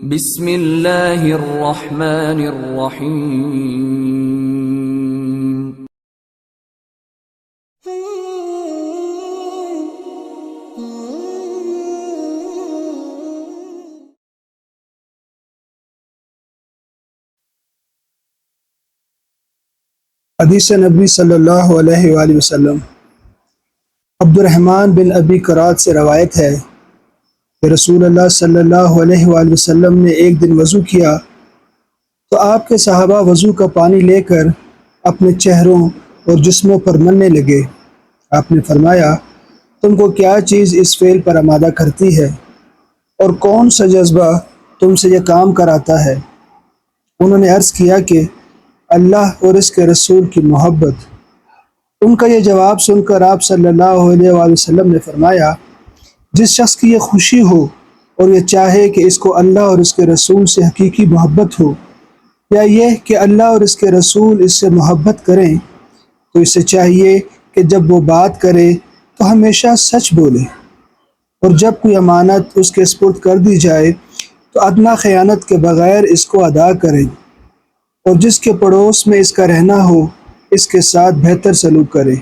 بسم اللہ الرحمن الرحیم۔ حدیث نبی صلی اللہ علیہ وآلہ وسلم۔ عبد الرحمن بن ابی کرات سے روایت ہے کہ رسول اللہ صلی اللہ علیہ وآلہ وسلم نے ایک دن وضو کیا تو آپ کے صحابہ وضو کا پانی لے کر اپنے چہروں اور جسموں پر ملنے لگے۔ آپ نے فرمایا، تم کو کیا چیز اس فعل پر آمادہ کرتی ہے اور کون سا جذبہ تم سے یہ کام کراتا ہے؟ انہوں نے عرض کیا کہ اللہ اور اس کے رسول کی محبت۔ ان کا یہ جواب سن کر آپ صلی اللہ علیہ وآلہ وسلم نے فرمایا، جس شخص کی یہ خوشی ہو اور یہ چاہے کہ اس کو اللہ اور اس کے رسول سے حقیقی محبت ہو، یا یہ کہ اللہ اور اس کے رسول اس سے محبت کریں، تو اسے چاہیے کہ جب وہ بات کرے تو ہمیشہ سچ بولے، اور جب کوئی امانت اس کے سپرد کر دی جائے تو ادنیٰ خیانت کے بغیر اس کو ادا کریں، اور جس کے پڑوس میں اس کا رہنا ہو اس کے ساتھ بہتر سلوک کرے۔